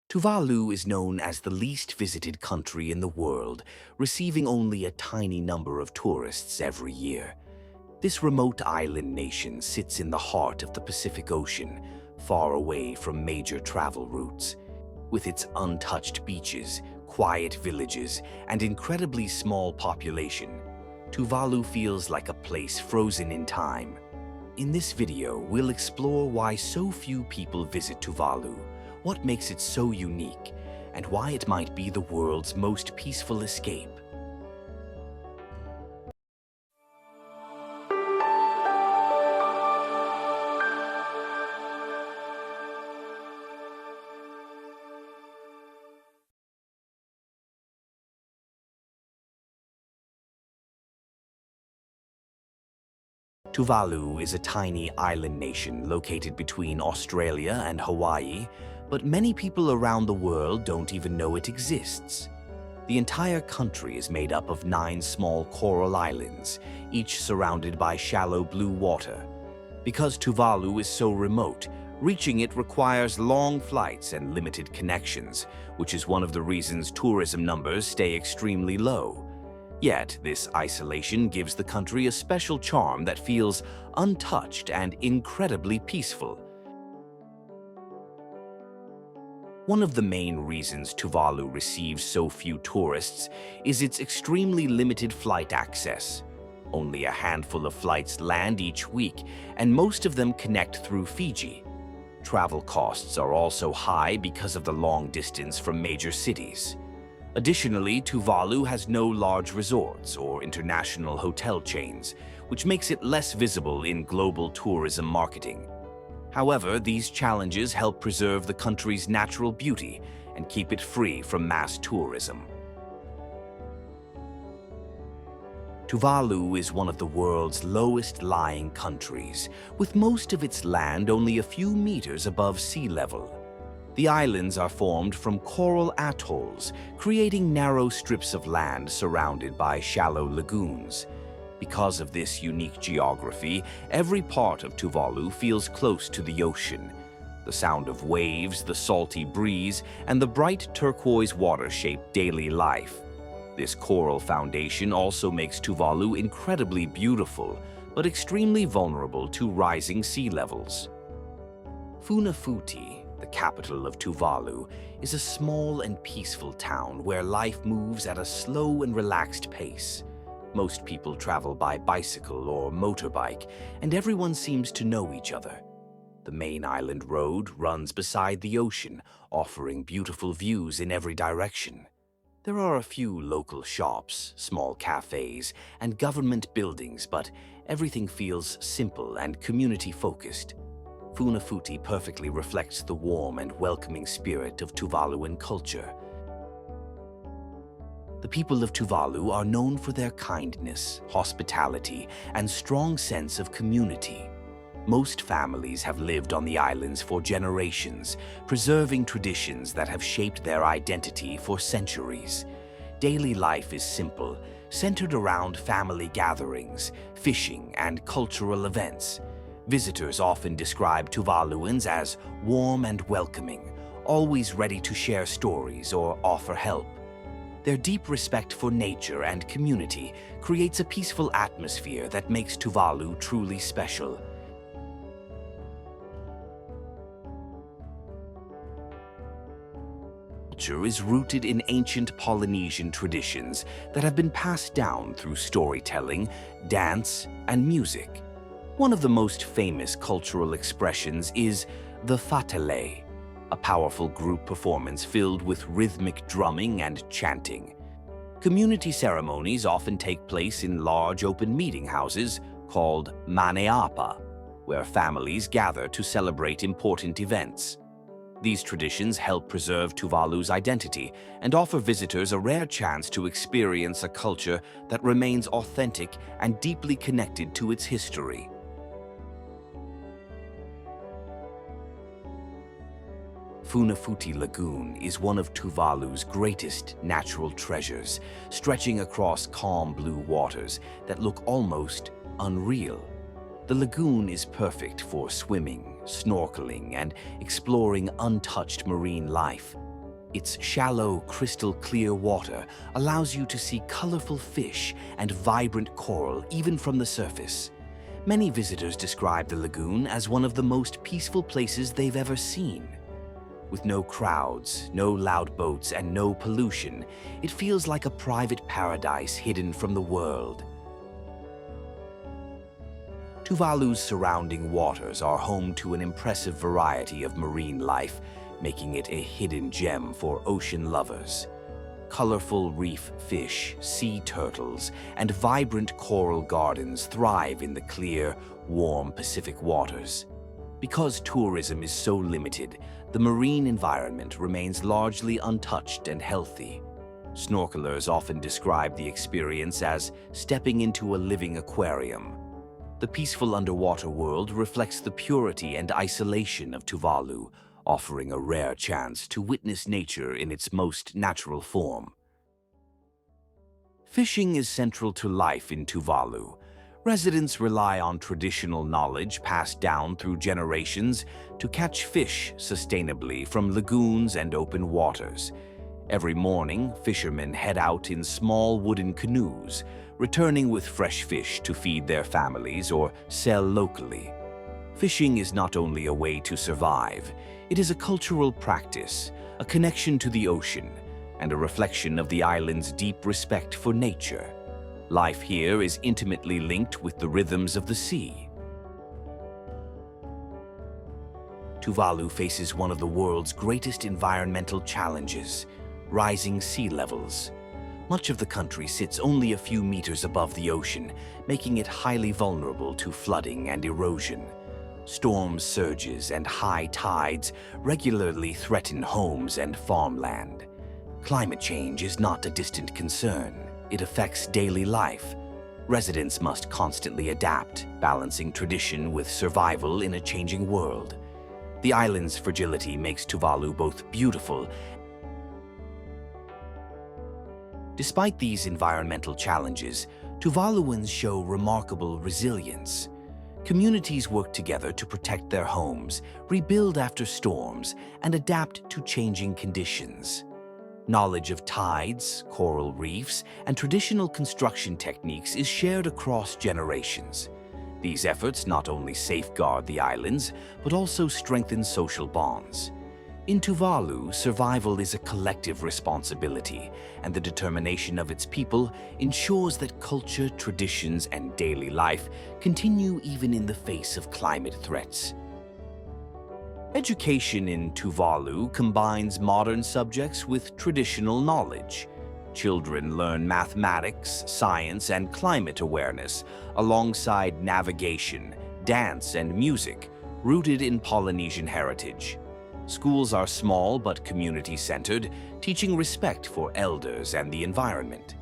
Tuvalu is known as the least visited country in the world, receiving only a tiny number of tourists every year. This remote island nation sits in the heart of the Pacific Ocean, far away from major travel routes. With its untouched beaches, quiet villages, and incredibly small population, Tuvalu feels like a place frozen in time. In this video, we'll explore why so few people visit Tuvalu, what makes it so unique, and why it might be the world's most peaceful escape. Tuvalu is a tiny island nation located between Australia and Hawaii, but many people around the world don't even know it exists. The entire country is made up of 9 small coral islands, each surrounded by shallow blue water. Because Tuvalu is so remote, reaching it requires long flights and limited connections, which is one of the reasons tourism numbers stay extremely low. Yet, this isolation gives the country a special charm that feels untouched and incredibly peaceful. One of the main reasons Tuvalu receives so few tourists is its extremely limited flight access. Only a handful of flights land each week, and most of them connect through Fiji. Travel costs are also high because of the long distance from major cities. Additionally, Tuvalu has no large resorts or international hotel chains, which makes it less visible in global tourism marketing. However, these challenges help preserve the country's natural beauty and keep it free from mass tourism. Tuvalu is one of the world's lowest-lying countries, with most of its land only a few meters above sea level. The islands are formed from coral atolls, creating narrow strips of land surrounded by shallow lagoons. Because of this unique geography, every part of Tuvalu feels close to the ocean. The sound of waves, the salty breeze, and the bright turquoise water shape daily life. This coral foundation also makes Tuvalu incredibly beautiful, but extremely vulnerable to rising sea levels. Funafuti, the capital of Tuvalu, is a small and peaceful town where life moves at a slow and relaxed pace. Most people travel by bicycle or motorbike, and everyone seems to know each other. The main island road runs beside the ocean, offering beautiful views in every direction. There are a few local shops, small cafes, and government buildings, but everything feels simple and community-focused. Funafuti perfectly reflects the warm and welcoming spirit of Tuvaluan culture. The people of Tuvalu are known for their kindness, hospitality, and strong sense of community. Most families have lived on the islands for generations, preserving traditions that have shaped their identity for centuries. Daily life is simple, centered around family gatherings, fishing, and cultural events. Visitors often describe Tuvaluans as warm and welcoming, always ready to share stories or offer help. Their deep respect for nature and community creates a peaceful atmosphere that makes Tuvalu truly special. Culture is rooted in ancient Polynesian traditions that have been passed down through storytelling, dance, and music. One of the most famous cultural expressions is the fatale, a powerful group performance filled with rhythmic drumming and chanting. Community ceremonies often take place in large open meeting houses called maneapa, where families gather to celebrate important events. These traditions help preserve Tuvalu's identity and offer visitors a rare chance to experience a culture that remains authentic and deeply connected to its history. Funafuti Lagoon is one of Tuvalu's greatest natural treasures, stretching across calm blue waters that look almost unreal. The lagoon is perfect for swimming, snorkeling, and exploring untouched marine life. Its shallow, crystal-clear water allows you to see colorful fish and vibrant coral even from the surface. Many visitors describe the lagoon as one of the most peaceful places they've ever seen. With no crowds, no loud boats, and no pollution, it feels like a private paradise hidden from the world. Tuvalu's surrounding waters are home to an impressive variety of marine life, making it a hidden gem for ocean lovers. Colorful reef fish, sea turtles, and vibrant coral gardens thrive in the clear, warm Pacific waters. Because tourism is so limited, the marine environment remains largely untouched and healthy. Snorkelers often describe the experience as stepping into a living aquarium. The peaceful underwater world reflects the purity and isolation of Tuvalu, offering a rare chance to witness nature in its most natural form. Fishing is central to life in Tuvalu. Residents rely on traditional knowledge passed down through generations to catch fish sustainably from lagoons and open waters. Every morning, fishermen head out in small wooden canoes, returning with fresh fish to feed their families or sell locally. Fishing is not only a way to survive, it is a cultural practice, a connection to the ocean, and a reflection of the island's deep respect for nature. Life here is intimately linked with the rhythms of the sea. Tuvalu faces one of the world's greatest environmental challenges: rising sea levels. Much of the country sits only a few meters above the ocean, making it highly vulnerable to flooding and erosion. Storms, surges, and high tides regularly threaten homes and farmland. Climate change is not a distant concern. It affects daily life. Residents must constantly adapt, balancing tradition with survival in a changing world. The island's fragility makes Tuvalu both beautiful. Despite these environmental challenges, Tuvaluans show remarkable resilience. Communities work together to protect their homes, rebuild after storms, and adapt to changing conditions. Knowledge of tides, coral reefs, and traditional construction techniques is shared across generations. These efforts not only safeguard the islands, but also strengthen social bonds. In Tuvalu, survival is a collective responsibility, and the determination of its people ensures that culture, traditions, and daily life continue even in the face of climate threats. Education in Tuvalu combines modern subjects with traditional knowledge. Children learn mathematics, science, and climate awareness, alongside navigation, dance, and music, rooted in Polynesian heritage. Schools are small but community-centered, teaching respect for elders and the environment.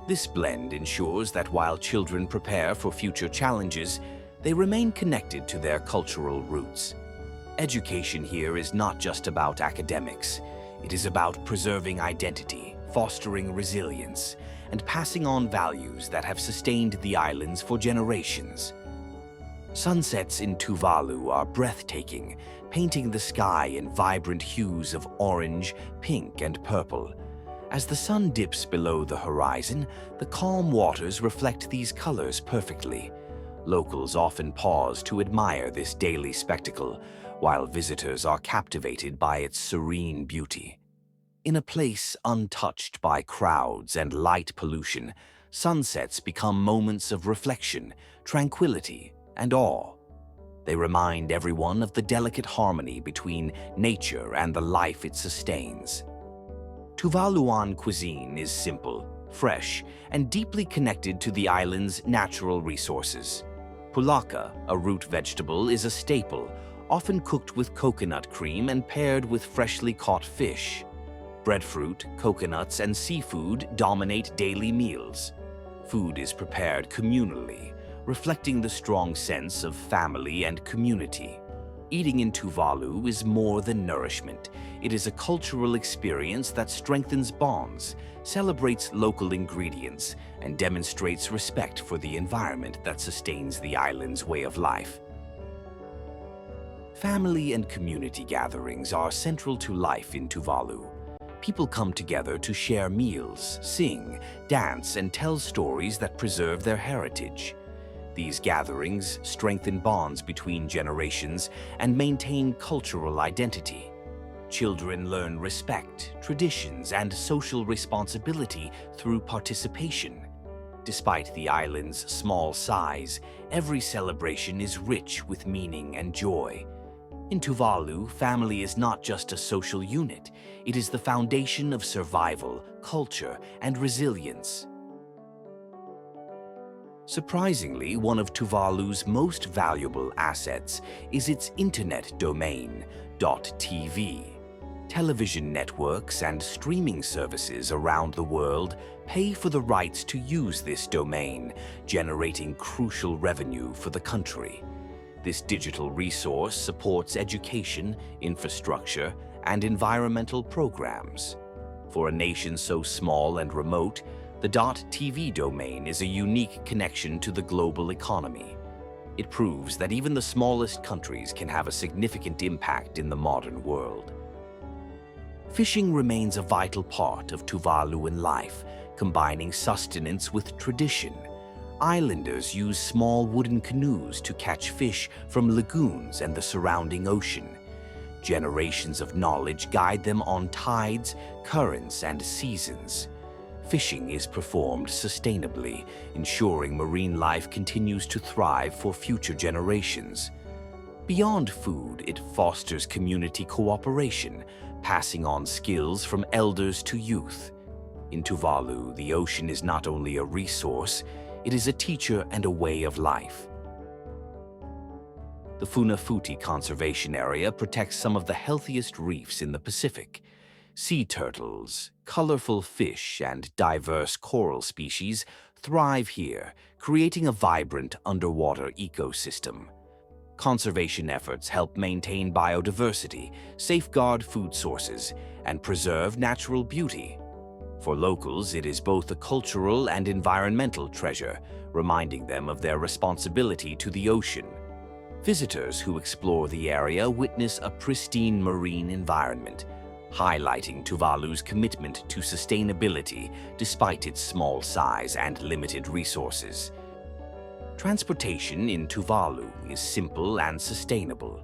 This blend ensures that while children prepare for future challenges, they remain connected to their cultural roots. Education here is not just about academics. It is about preserving identity, fostering resilience, and passing on values that have sustained the islands for generations. Sunsets in Tuvalu are breathtaking, painting the sky in vibrant hues of orange, pink, and purple. As the sun dips below the horizon, the calm waters reflect these colors perfectly. Locals often pause to admire this daily spectacle, while visitors are captivated by its serene beauty. In a place untouched by crowds and light pollution, sunsets become moments of reflection, tranquility, and awe. They remind everyone of the delicate harmony between nature and the life it sustains. Tuvaluan cuisine is simple, fresh, and deeply connected to the island's natural resources. Pulaka, a root vegetable, is a staple, often cooked with coconut cream and paired with freshly caught fish. Breadfruit, coconuts, and seafood dominate daily meals. Food is prepared communally, reflecting the strong sense of family and community. Eating in Tuvalu is more than nourishment. It is a cultural experience that strengthens bonds, celebrates local ingredients, and demonstrates respect for the environment that sustains the island's way of life. Family and community gatherings are central to life in Tuvalu. People come together to share meals, sing, dance, and tell stories that preserve their heritage. These gatherings strengthen bonds between generations and maintain cultural identity. Children learn respect, traditions, and social responsibility through participation. Despite the island's small size, every celebration is rich with meaning and joy. In Tuvalu, family is not just a social unit, it is the foundation of survival, culture, and resilience. Surprisingly, one of Tuvalu's most valuable assets is its internet domain, .tv. Television networks and streaming services around the world pay for the rights to use this domain, generating crucial revenue for the country. This digital resource supports education, infrastructure, and environmental programs. For a nation so small and remote, the .tv domain is a unique connection to the global economy. It proves that even the smallest countries can have a significant impact in the modern world. Fishing remains a vital part of Tuvaluan life, combining sustenance with tradition. Islanders use small wooden canoes to catch fish from lagoons and the surrounding ocean. Generations of knowledge guide them on tides, currents, and seasons. Fishing is performed sustainably, ensuring marine life continues to thrive for future generations. Beyond food, it fosters community cooperation, passing on skills from elders to youth. In Tuvalu, the ocean is not only a resource, it is a teacher and a way of life. The Funafuti Conservation Area protects some of the healthiest reefs in the Pacific. Sea turtles, colorful fish, and diverse coral species thrive here, creating a vibrant underwater ecosystem. Conservation efforts help maintain biodiversity, safeguard food sources, and preserve natural beauty. For locals, it is both a cultural and environmental treasure, reminding them of their responsibility to the ocean. Visitors who explore the area witness a pristine marine environment, highlighting Tuvalu's commitment to sustainability despite its small size and limited resources. Transportation in Tuvalu is simple and sustainable.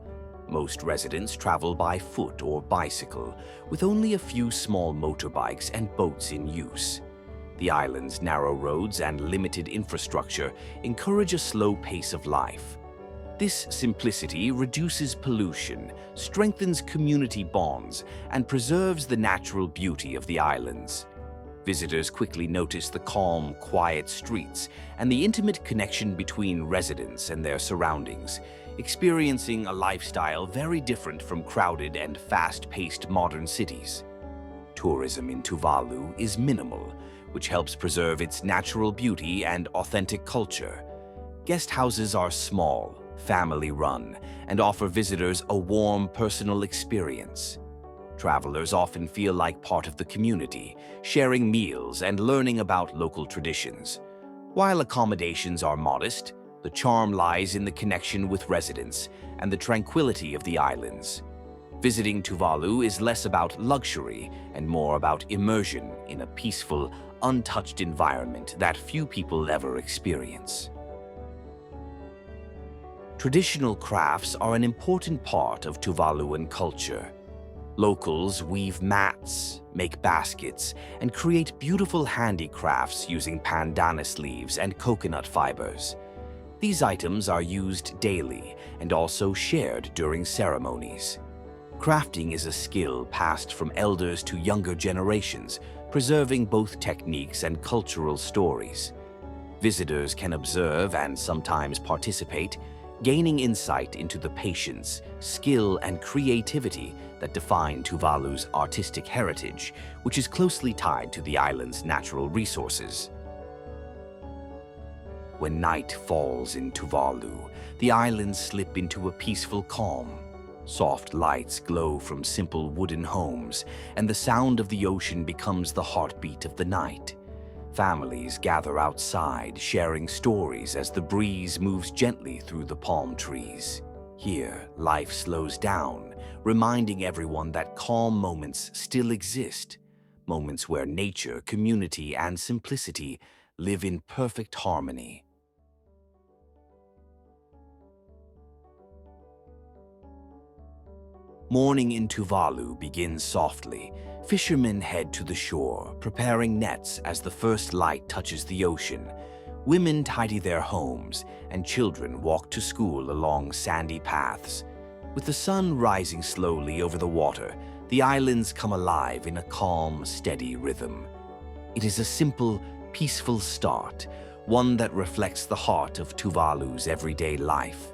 Most residents travel by foot or bicycle, with only a few small motorbikes and boats in use. The island's narrow roads and limited infrastructure encourage a slow pace of life. This simplicity reduces pollution, strengthens community bonds, and preserves the natural beauty of the islands. Visitors quickly notice the calm, quiet streets and the intimate connection between residents and their surroundings, experiencing a lifestyle very different from crowded and fast-paced modern cities. Tourism in Tuvalu is minimal, which helps preserve its natural beauty and authentic culture. Guest houses are small, family-run, and offer visitors a warm, personal experience. Travelers often feel like part of the community, sharing meals and learning about local traditions. While accommodations are modest, the charm lies in the connection with residents and the tranquility of the islands. Visiting Tuvalu is less about luxury and more about immersion in a peaceful, untouched environment that few people ever experience. Traditional crafts are an important part of Tuvaluan culture. Locals weave mats, make baskets, and create beautiful handicrafts using pandanus leaves and coconut fibers. These items are used daily and also shared during ceremonies. Crafting is a skill passed from elders to younger generations, preserving both techniques and cultural stories. Visitors can observe and sometimes participate, gaining insight into the patience, skill, and creativity that define Tuvalu's artistic heritage, which is closely tied to the island's natural resources. When night falls in Tuvalu, the islands slip into a peaceful calm. Soft lights glow from simple wooden homes, and the sound of the ocean becomes the heartbeat of the night. Families gather outside, sharing stories as the breeze moves gently through the palm trees. Here, life slows down, reminding everyone that calm moments still exist. moments where nature, community, and simplicity live in perfect harmony. Morning in Tuvalu begins softly. Fishermen head to the shore, preparing nets as the first light touches the ocean. Women tidy their homes, and children walk to school along sandy paths. With the sun rising slowly over the water, the islands come alive in a calm, steady rhythm. It is a simple, peaceful start, one that reflects the heart of Tuvalu's everyday life.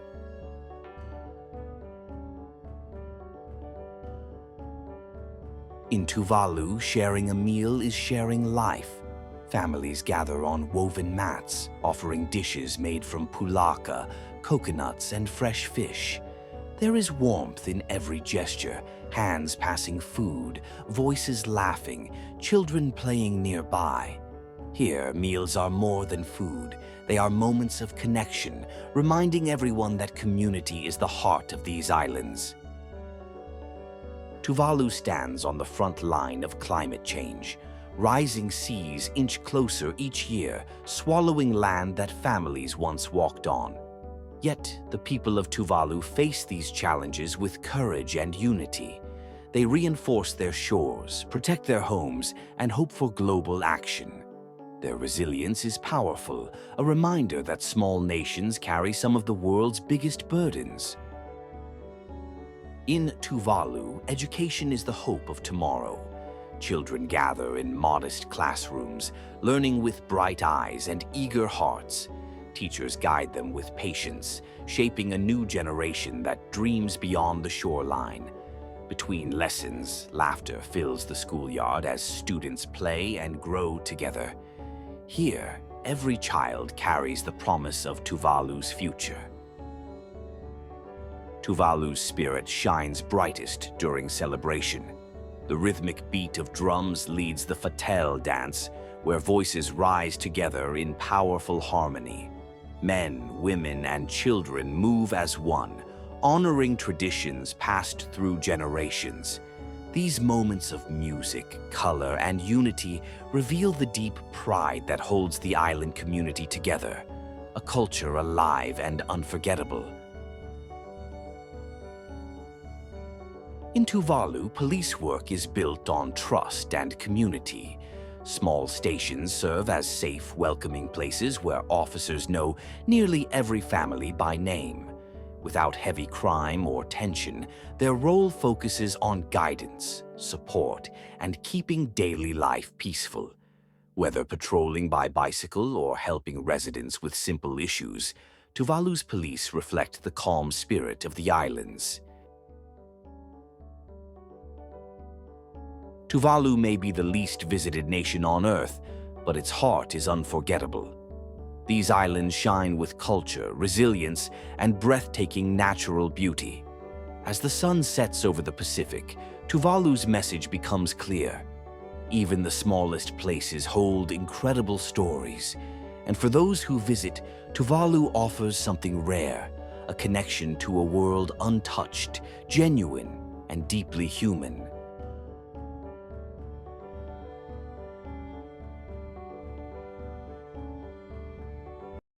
In Tuvalu, sharing a meal is sharing life. Families gather on woven mats, offering dishes made from pulaka, coconuts, and fresh fish. There is warmth in every gesture, hands passing food, voices laughing, children playing nearby. Here, meals are more than food. They are moments of connection, reminding everyone that community is the heart of these islands. Tuvalu stands on the front line of climate change. Rising seas inch closer each year, swallowing land that families once walked on. Yet, the people of Tuvalu face these challenges with courage and unity. They reinforce their shores, protect their homes, and hope for global action. Their resilience is powerful, a reminder that small nations carry some of the world's biggest burdens. In Tuvalu, education is the hope of tomorrow. Children gather in modest classrooms, learning with bright eyes and eager hearts. Teachers guide them with patience, shaping a new generation that dreams beyond the shoreline. Between lessons, laughter fills the schoolyard as students play and grow together. Here, every child carries the promise of Tuvalu's future. Tuvalu's spirit shines brightest during celebration. The rhythmic beat of drums leads the Fatel dance, where voices rise together in powerful harmony. Men, women, and children move as one, honoring traditions passed through generations. These moments of music, color, and unity reveal the deep pride that holds the island community together, a culture alive and unforgettable. In Tuvalu, police work is built on trust and community. Small stations serve as safe, welcoming places where officers know nearly every family by name. Without heavy crime or tension, their role focuses on guidance, support, and keeping daily life peaceful. Whether patrolling by bicycle or helping residents with simple issues, Tuvalu's police reflect the calm spirit of the islands. Tuvalu may be the least visited nation on Earth, but its heart is unforgettable. These islands shine with culture, resilience, and breathtaking natural beauty. As the sun sets over the Pacific, Tuvalu's message becomes clear. Even the smallest places hold incredible stories. And for those who visit, Tuvalu offers something rare, a connection to a world untouched, genuine, and deeply human.